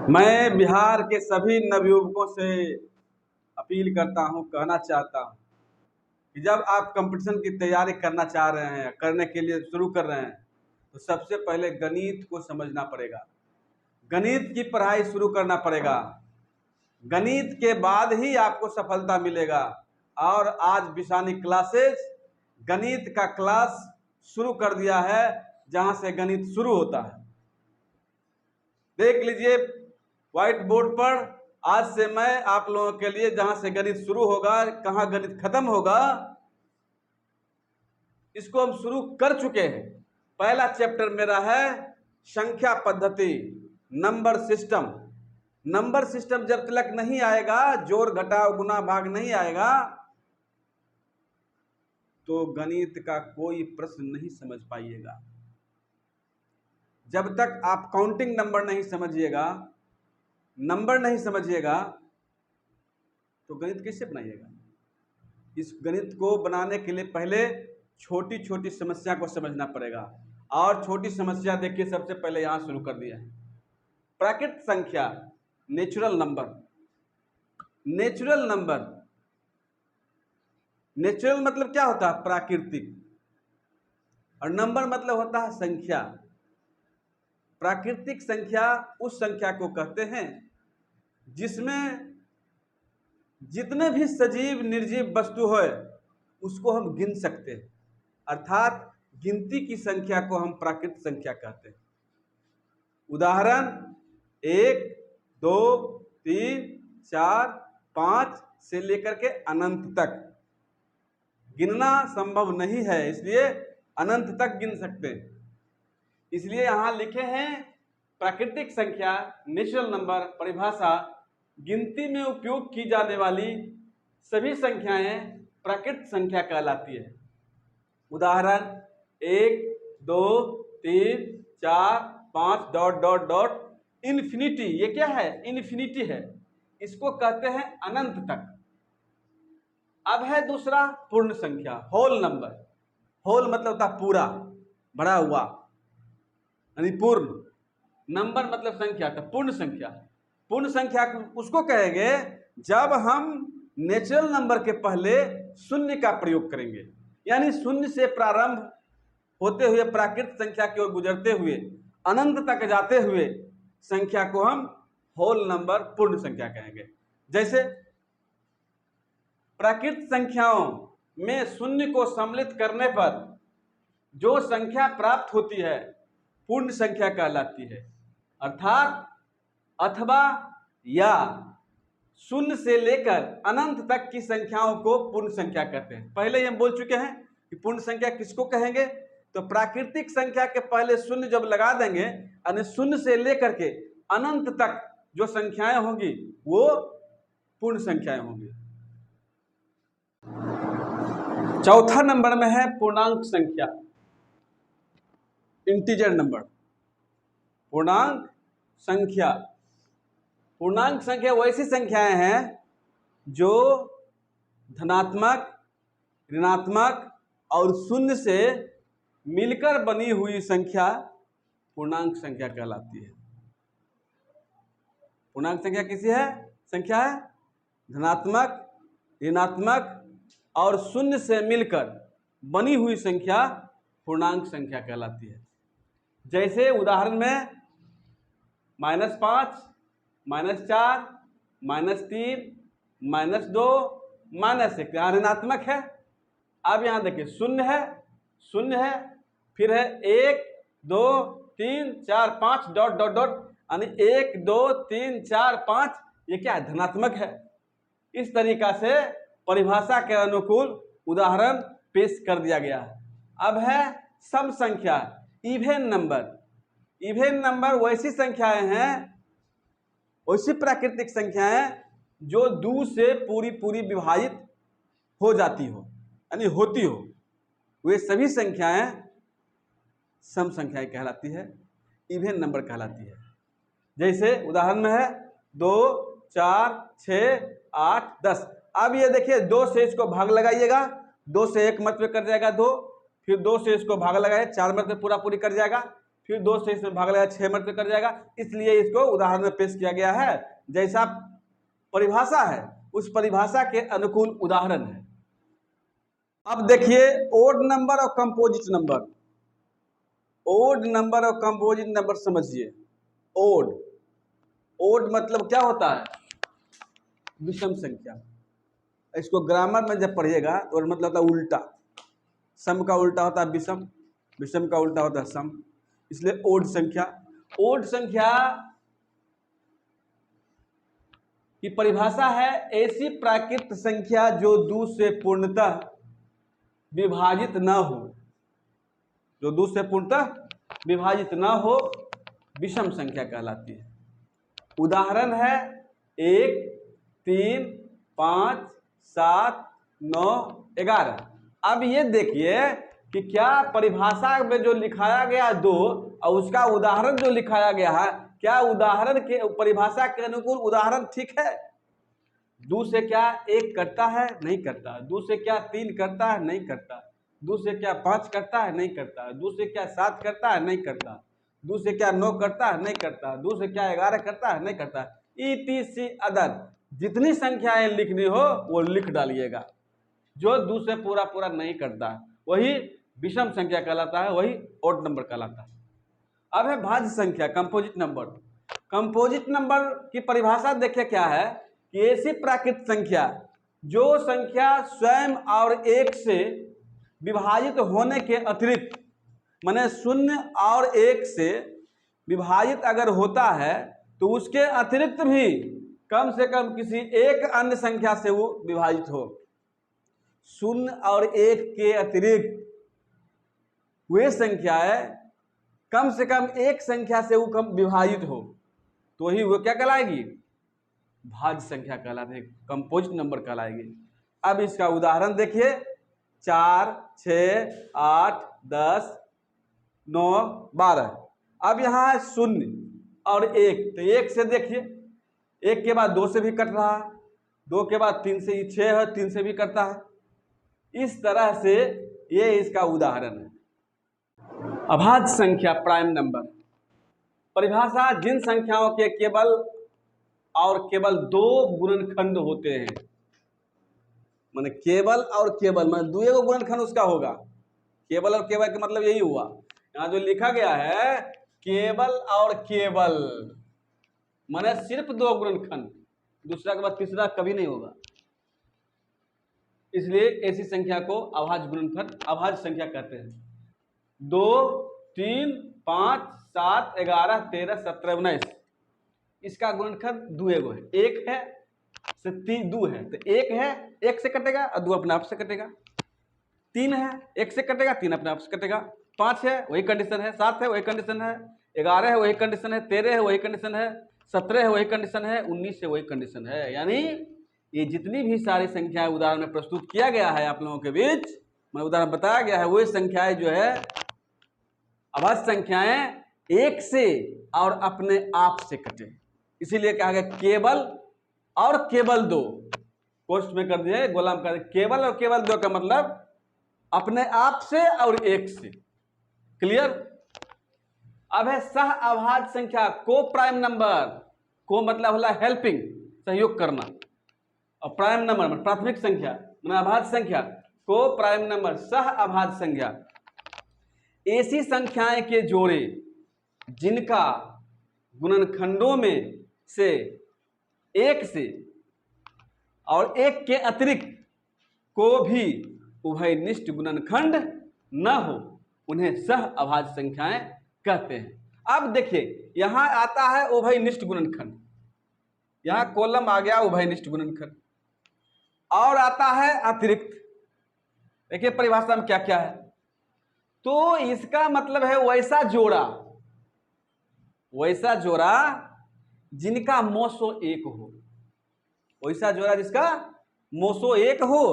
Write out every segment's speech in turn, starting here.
मैं बिहार के सभी नवयुवकों से अपील करता हूं, कहना चाहता हूं कि जब आप कंपटीशन की तैयारी करना चाह रहे हैं, करने के लिए शुरू कर रहे हैं, तो सबसे पहले गणित को समझना पड़ेगा। गणित की पढ़ाई शुरू करना पड़ेगा। गणित के बाद ही आपको सफलता मिलेगा। और आज बिशानी क्लासेस गणित का क्लास शुरू कर दिया है, जहां से गणित शुरू होता है। देख लीजिए व्हाइट बोर्ड पर, आज से मैं आप लोगों के लिए जहां से गणित शुरू होगा, कहां गणित खत्म होगा, इसको हम शुरू कर चुके हैं। पहला चैप्टर मेरा है संख्या पद्धति, नंबर सिस्टम। नंबर सिस्टम जब तक नहीं आएगा, जोड़ घटाव गुना भाग नहीं आएगा, तो गणित का कोई प्रश्न नहीं समझ पाइएगा। जब तक आप काउंटिंग नंबर नहीं समझिएगा, नंबर नहीं समझिएगा, तो गणित कैसे बनाइएगा। इस गणित को बनाने के लिए पहले छोटी छोटी समस्या को समझना पड़ेगा। और छोटी समस्या देखिए, सबसे पहले यहां शुरू कर दिया है। प्राकृत संख्या, natural number. Natural number, natural मतलब क्या होता है? प्राकृतिक। और नंबर मतलब होता है संख्या। प्राकृतिक संख्या उस संख्या को कहते हैं जिसमें जितने भी सजीव निर्जीव वस्तु है उसको हम गिन सकते हैं, अर्थात गिनती की संख्या को हम प्राकृतिक संख्या कहते हैं। उदाहरण 1, 2, 3, 4, 5 से लेकर के अनंत तक गिनना संभव नहीं है, इसलिए अनंत तक गिन सकते हैं। इसलिए यहां लिखे हैं प्राकृतिक संख्या, नेचुरल नंबर। परिभाषा: गिनती में उपयोग की जाने वाली सभी संख्याएं प्राकृतिक संख्या कहलाती है। उदाहरण 1, 2, 3, 4, 5 डॉट डॉट डॉट इन्फिनिटी। ये क्या है? इन्फिनिटी है, इसको कहते हैं अनंत तक। अब है दूसरा पूर्ण संख्या, होल नंबर। होल मतलब होता पूरा, भरा हुआ, यानी पूर्ण। नंबर मतलब संख्या, तो पूर्ण संख्या। पूर्ण संख्या उसको कहेंगे जब हम नेचुरल नंबर के पहले शून्य का प्रयोग करेंगे, यानी शून्य से प्रारंभ होते हुए प्राकृतिक संख्या की ओर गुजरते हुए अनंत तक जाते हुए संख्या को हम होल नंबर, पूर्ण संख्या कहेंगे। जैसे प्राकृतिक संख्याओं में शून्य को सम्मिलित करने पर जो संख्या प्राप्त होती है पूर्ण संख्या कहलाती है। अर्थात अथवा या शून्य से लेकर अनंत तक की संख्याओं को पूर्ण संख्या कहते हैं। पहले ही हम बोल चुके हैं कि पूर्ण संख्या किसको कहेंगे। तो प्राकृतिक संख्या के पहले शून्य जब लगा देंगे, यानी शून्य से लेकर के अनंत तक जो संख्याएं होंगी वो पूर्ण संख्याएं होंगी। चौथा नंबर में है पूर्णांक संख्या, इंटीजर नंबर। पूर्णांक संख्या, पूर्णांक संख्या वैसी संख्याएं हैं जो धनात्मक, ऋणात्मक और शून्य से मिलकर बनी हुई संख्या पूर्णांक संख्या कहलाती है। पूर्णांक संख्या किसी है? संख्या है धनात्मक, ऋणात्मक और शून्य से मिलकर बनी हुई संख्या पूर्णांक संख्या कहलाती है। जैसे उदाहरण में -5, -4, -3, -2, -1 यहाँ ऋणात्मक है। अब यहाँ देखिए शून्य है, शून्य है, फिर है 1, 2, 3, 4, 5 डॉट डॉट डॉट, यानी 1, 2, 3, 4, 5 ये क्या है? धनात्मक है। इस तरीका से परिभाषा के अनुकूल उदाहरण पेश कर दिया गया है। अब है सम संख्या, इवेन नंबर। इवेन नंबर वैसी संख्याएं हैं, वैसी प्राकृतिक संख्याएं जो 2 से पूरी पूरी विभाजित हो जाती हो, यानी होती हो, वे सभी संख्याएं सम संख्याएं कहलाती है, इवेन नंबर कहलाती है। जैसे उदाहरण में है 2, 4, 6, 8, 10। अब ये देखिए 2 से इसको भाग लगाइएगा, 2 से 1 मत पे कर जाएगा 2, फिर 2 से इसको भाग लगाए 4 मत पे पूरा पूरी कर जाएगा, फिर 2 से इसमें भाग लगेगा, 6 मरतबे कट जाएगा। इसलिए इसको उदाहरण में पेश किया गया है, जैसा परिभाषा है उस परिभाषा के अनुकूल उदाहरण है। अब देखिए ओड नंबर और कंपोजिट नंबर। ओड नंबर और कंपोजिट नंबर समझिए। ओड मतलब क्या होता है? विषम संख्या। इसको ग्रामर में जब पढ़िएगा तो मतलब होता है उल्टा। सम का उल्टा होता है विषम, विषम का उल्टा होता है सम, इसलिए ओड संख्या। ओड संख्या की परिभाषा है ऐसी प्राकृत संख्या जो 2 से पूर्णतः विभाजित न हो, जो 2 से पूर्णतः विभाजित न हो, विषम संख्या कहलाती है। उदाहरण है 1, 3, 5, 7, 9, 11। अब ये देखिए कि क्या परिभाषा में जो लिखाया गया 2 और उसका उदाहरण जो लिखाया गया है, क्या उदाहरण के परिभाषा के अनुकूल उदाहरण ठीक है? 2 से क्या 1 करता है? नहीं करता। 2 से क्या 3 करता है? नहीं करता। 2 से क्या 5 करता है? नहीं करता। 2 से क्या 7 करता है? नहीं करता। 2 से क्या 9 करता है? नहीं करता। 2 से क्या 11 करता है? नहीं करता। ETC अदर जितनी संख्याएं लिखनी हो वो लिख डालिएगा। जो 2 से पूरा नहीं करता है वही विषम संख्या कहलाता है, वही ओड नंबर कहलाता है। अब है भाज्य संख्या, कंपोजिट नंबर। कंपोजिट नंबर की परिभाषा देखिए क्या है कि ऐसी प्राकृत संख्या जो संख्या स्वयं और 1 से विभाजित होने के अतिरिक्त, माने 0 और 1 से विभाजित अगर होता है तो उसके अतिरिक्त भी कम से कम किसी एक अन्य संख्या से वो विभाजित हो। 0 और 1 के अतिरिक्त वे संख्याएं कम से कम एक संख्या से वो कम विभाजित हो तो ही वो क्या कहलाएगी? भाज्य संख्या कहलाती है, कंपोजिट नंबर कहलाएगी। अब इसका उदाहरण देखिए 4, 6, 8, 10, 9, 12। अब यहाँ है 0 और 1, तो 1 से देखिए 1 के बाद 2 से भी कट रहा है, 2 के बाद 3 से 6 है, 3 से भी कटता है। इस तरह से ये इसका उदाहरण है। अभाज्य संख्या प्राइम नंबर। परिभाषा जिन संख्याओं के केवल और केवल 2 गुणनखंड होते हैं, माने केवल और केवल माने 2 गुणनखंड उसका होगा। केवल और केवल का मतलब यही हुआ, यहाँ जो लिखा गया है केवल और केवल माने सिर्फ 2 गुणनखंड, दूसरा के बाद तीसरा कभी नहीं होगा। इसलिए ऐसी संख्या को अभाज्य गुणनखंड, अभाज्य संख्या कहते हैं। 2, 3, 5, 7, 11, 13, 17, 19 इसका गुणनखंड 2 है। 1 है से 3 2 है तो 1 है, 1 से कटेगा और 2 अपने आप से कटेगा। 3 है 1 से कटेगा, 3 अपने आप से कटेगा। 5 है वही कंडीशन है, 7 है वही कंडीशन है, 11 है वही कंडीशन है, 13 है वही कंडीशन है, 17 है वही कंडीशन है, 19 है वही कंडीशन है। यानी ये जितनी भी सारी संख्याएं उदाहरण में प्रस्तुत किया गया है आप लोगों के बीच, मैं उदाहरण बताया गया है, वही संख्याएं जो है अभाज्य संख्याएं 1 से और अपने आप से कटे, इसीलिए कहा गया केवल और केवल 2। पोस्ट में कर दिए गोलाम कर दिए, केवल और केवल 2 का मतलब अपने आप से और 1 से। क्लियर? अब है सह अभाज्य संख्या, को प्राइम नंबर। को मतलब होला हेल्पिंग, सहयोग करना, और प्राइम नंबर मतलब प्राथमिक संख्या, मतलब अभाज्य संख्या। को प्राइम नंबर सह अभाज्य संख्या ऐसी संख्याएं के जोड़े जिनका गुणनखंडों में से 1 से और 1 के अतिरिक्त को भी उभयनिष्ठ गुणनखंड न हो, उन्हें सह अभाज्य संख्याएं कहते हैं। अब देखिए यहां आता है उभयनिष्ठ गुणनखंड, यहां कॉलम आ गया उभयनिष्ठ गुणनखंड, और आता है अतिरिक्त। देखिए परिभाषा में क्या क्या है, तो इसका मतलब है वैसा जोड़ा जिनका मोसो 1 हो, वैसा जोड़ा जिसका मोसो 1 हो।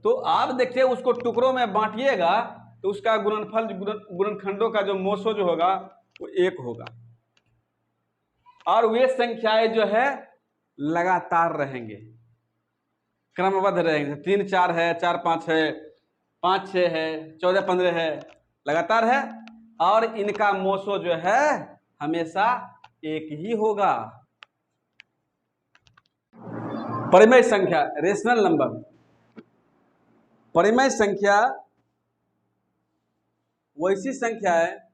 तो आप देखिए उसको टुकड़ों में बांटिएगा तो उसका गुणनफल गुणनखंडों का जो मोसो जो होगा वो 1 होगा, और वे संख्याएं जो है लगातार रहेंगे, क्रमबद्ध रहेंगे। 3 4 है, 4 5 है, 5 6 है, 14 15 है, लगातार है। और इनका मोसो जो है हमेशा एक ही होगा। परिमेय संख्या रेशनल नंबर, परिमेय संख्या वैसी संख्या है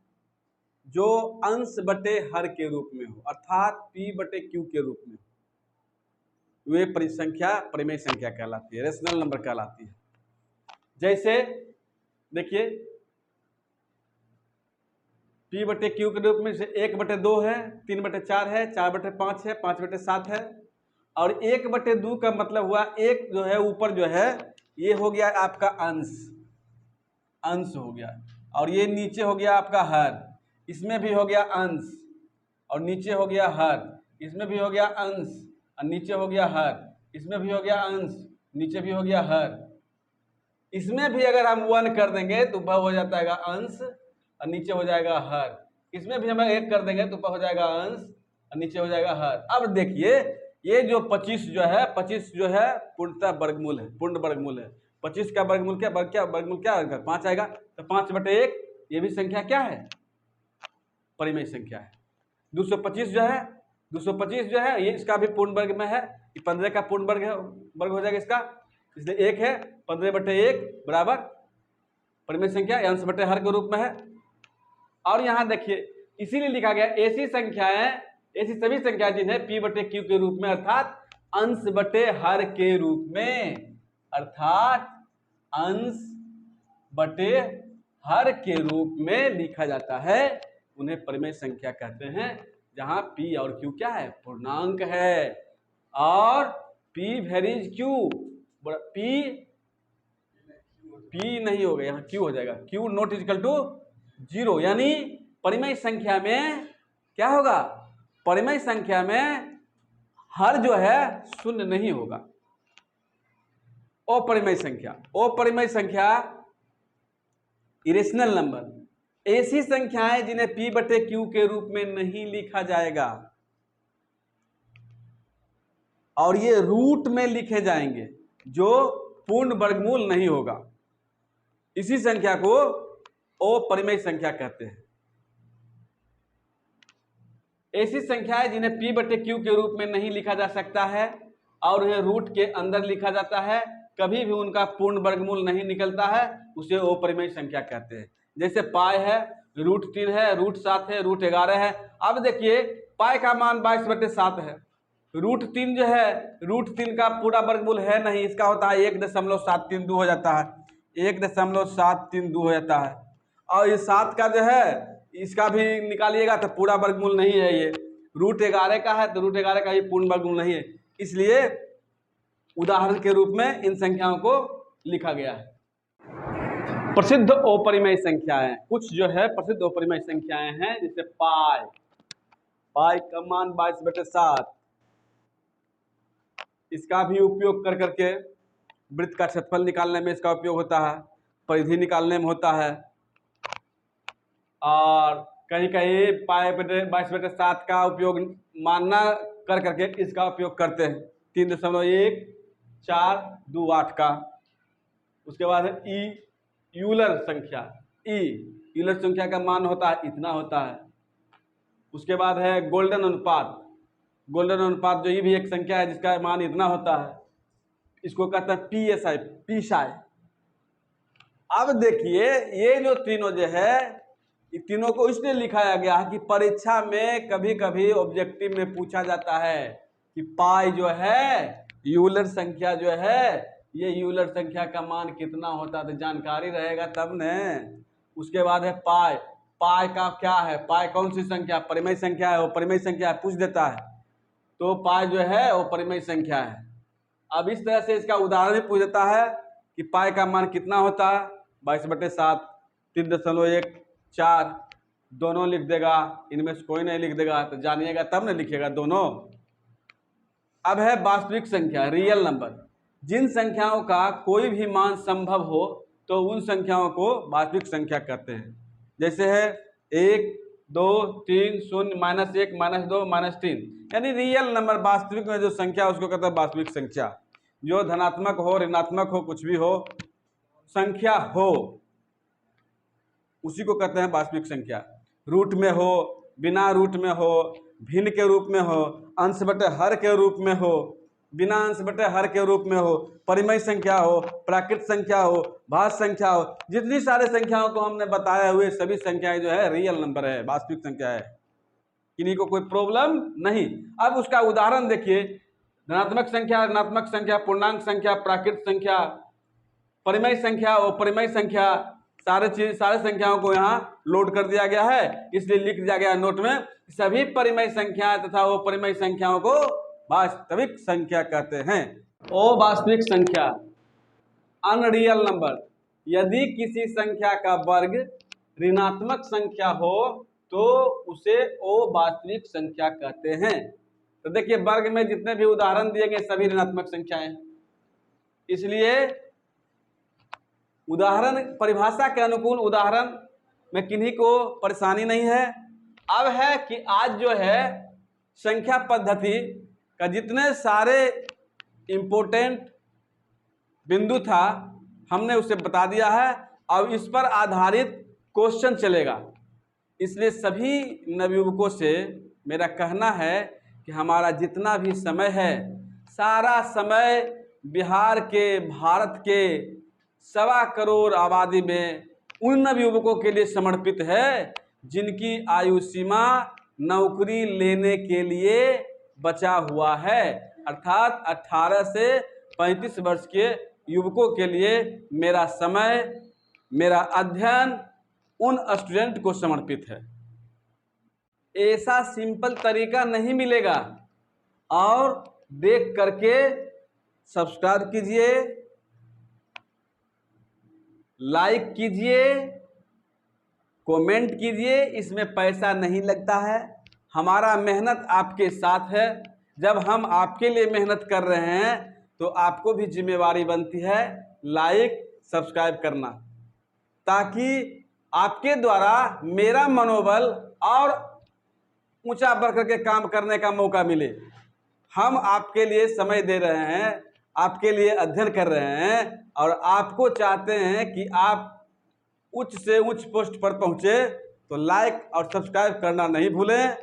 जो अंश बटे हर के रूप में हो, अर्थात P बटे Q के रूप में, वे परिसंख्या परिमेय संख्या कहलाती है, रेशनल नंबर कहलाती है। जैसे देखिए P बटे Q के रूप में 1/2 है, 3/4 है, 4/5 है, 5/7 है। और 1/2 का मतलब हुआ एक जो है ऊपर जो है ये हो गया आपका अंश, अंश हो गया, और ये नीचे हो गया आपका हर, इसमें भी हो गया अंश और नीचे हो गया हर, इसमें भी हो गया अंश और नीचे हो गया हर, इसमें भी हो गया अंश, नीचे भी हो गया हर। इसमें भी अगर हम 1 कर देंगे तो ऊपर हो जाता है अंश और नीचे हो जाएगा हर। इसमें भी हम 1 कर देंगे तो ऊपर हो जाएगा अंश और नीचे हो जाएगा हर। अब देखिए ये जो 25 जो है, 25 जो है पूर्णतः वर्गमूल है, पूर्ण वर्गमूल है। 25 का वर्गमूल क्या वर्गमूल क्या आएगा? 5 आएगा। तो 5/1 ये भी संख्या क्या है? परिमेय संख्या है। 225 जो है, 225 जो है ये इसका भी पूर्ण वर्ग में है, ये 15 का पूर्ण वर्ग है, वर्ग हो जाएगा इसका, इसलिए 1 है। 15/1 बराबर परिमेय संख्या अंश बटे हर के रूप में है। और यहाँ देखिए इसीलिए लिखा गया ऐसी संख्याएं, ऐसी सभी संख्याएं जिन्हें P बटे Q के रूप में अर्थात अंश बटे हर के रूप में, अर्थात अंश बटे हर के रूप में लिखा जाता है, उन्हें परिमेय संख्या कहते हैं। जहां P और Q क्या है? पूर्णांक है। और P वेरीज Q, P नहीं होगा, यहाँ Q हो जाएगा। Q नॉट इक्वल टू 0, यानी परिमेय संख्या में क्या होगा? परिमेय संख्या में हर जो है शून्य नहीं होगा। अपरिमेय संख्या, अपरिमेय संख्या इरेशनल नंबर, ऐसी संख्याएं जिन्हें P बटे Q के रूप में नहीं लिखा जाएगा और ये रूट में लिखे जाएंगे, जो पूर्ण वर्गमूल नहीं होगा, इसी संख्या को अपरिमेय संख्या कहते हैं। ऐसी संख्याएं जिन्हें P बटे Q के रूप में नहीं लिखा जा सकता है और उन्हें रूट के अंदर लिखा जाता है, कभी भी उनका पूर्ण वर्गमूल नहीं निकलता है, उसे अपरिमेय संख्या कहते हैं। जैसे पाई है, √3 है, √7 है, √11 है। अब देखिए पाई का मान 22/7 है, √3 जो है, √3 का पूरा वर्गमूल है नहीं, इसका होता है 1.732 हो जाता है, 1.732 हो जाता है। और ये 7 का जो है इसका भी निकालिएगा तो पूरा वर्गमूल नहीं है, ये √11 का है तो √11 का ही पूर्ण वर्गमूल नहीं है, इसलिए उदाहरण के रूप में इन संख्याओं को लिखा गया है। प्रसिद्ध अपरिमेय संख्याएं, कुछ जो है प्रसिद्ध अपरिमेय संख्याएं हैं, जैसे पाई, पाई का मान 22/7, इसका भी उपयोग कर करके वृत्त का क्षेत्रफल निकालने में इसका उपयोग होता है, परिधि निकालने में होता है। और कहीं कहीं पाई 22/7 का उपयोग मानना कर करके इसका उपयोग करते हैं, 3.1428 का। उसके बाद है यूलर संख्या, यूलर संख्या का मान होता है इतना होता है। उसके बाद है गोल्डन अनुपात, गोल्डन अनुपात जो ये भी एक संख्या है जिसका मान इतना होता है, इसको कहते हैं PSI, पीसाई। अब देखिए ये जो तीनों जो है, ये तीनों को इसलिए लिखाया गया है कि परीक्षा में कभी कभी ऑब्जेक्टिव में पूछा जाता है कि पाई जो है, यूलर संख्या जो है, ये यूलर संख्या का मान कितना होता है, तो जानकारी रहेगा तब न। उसके बाद है पाई, पाई का क्या है? पाई कौन सी संख्या? परिमेय संख्या है, वो परिमेय संख्या है, पूछ देता है, तो पाई जो है वो परिमेय संख्या है। अब इस तरह से इसका उदाहरण भी पूछ देता है कि पाई का मान कितना होता है, 22/7, 3.14, दोनों लिख देगा, इनमें से कोई नहीं लिख देगा तो जानिएगा तब न लिखेगा दोनों। अब है वास्तविक संख्या, रियल नंबर, जिन संख्याओं का कोई भी मान संभव हो तो उन संख्याओं को वास्तविक संख्या कहते हैं। जैसे है 1, 2, 3, 0, -1, -2, -3, यानी रियल नंबर, वास्तविक में जो संख्या उसको कहते हैं वास्तविक संख्या। जो धनात्मक हो, ऋणात्मक हो, कुछ भी हो, संख्या हो। उसी को कहते हैं वास्तविक संख्या। रूट में हो, बिना रूट में हो, भिन्न के रूप में हो, अंश बटे हर के रूप में हो, बिना अंश बटे हर के रूप में हो, परिमेय संख्या हो, प्राकृत संख्या हो, भाज्य संख्या हो, जितनी सारे संख्याओं को हमने बताया हुए सभी संख्याएं जो है रियल नंबर है, वास्तविक संख्या है, किन्हीं को कोई प्रॉब्लम नहीं। अब उसका उदाहरण देखिए, धनात्मक संख्या, ऋणात्मक संख्या, पूर्णांक संख्या, प्राकृत संख्या, परिमेय संख्या और परिमेय संख्या, सारे संख्याओं को यहाँ लोड कर दिया गया है। इसलिए लिख दिया गया नोट में, सभी परिमेय संख्या तथा वो परिमेय संख्याओं को वास्तविक संख्या कहते हैं। ओ वास्तविक संख्या, अनरियल नंबर। यदि किसी संख्या का वर्ग ऋणात्मक संख्या हो तो उसे ओ वास्तविक संख्या कहते हैं। तो देखिए वर्ग में जितने भी उदाहरण दिए गए सभी ऋणात्मक संख्याएं, इसलिए उदाहरण परिभाषा के अनुकूल उदाहरण में किन्हीं को परेशानी नहीं है। अब है कि आज जो है संख्या पद्धति का जितने सारे इम्पोर्टेंट बिंदु था हमने उसे बता दिया है। अब इस पर आधारित क्वेश्चन चलेगा। इसलिए सभी नवयुवकों से मेरा कहना है कि हमारा जितना भी समय है, सारा समय बिहार के, भारत के 1.25 करोड़ आबादी में उन नवयुवकों के लिए समर्पित है जिनकी आयु सीमा नौकरी लेने के लिए बचा हुआ है, अर्थात 18 से 35 वर्ष के युवकों के लिए मेरा समय, मेरा अध्ययन उन स्टूडेंट को समर्पित है। ऐसा सिंपल तरीका नहीं मिलेगा। और देख करके सब्सक्राइब कीजिए, लाइक कीजिए, कमेंट कीजिए। इसमें पैसा नहीं लगता है, हमारा मेहनत आपके साथ है। जब हम आपके लिए मेहनत कर रहे हैं तो आपको भी जिम्मेवारी बनती है लाइक सब्सक्राइब करना, ताकि आपके द्वारा मेरा मनोबल और ऊंचा बढ़ करके काम करने का मौका मिले। हम आपके लिए समय दे रहे हैं, आपके लिए अध्ययन कर रहे हैं और आपको चाहते हैं कि आप उच्च से उच्च पोस्ट पर पहुंचे। तो लाइक और सब्सक्राइब करना नहीं भूलें।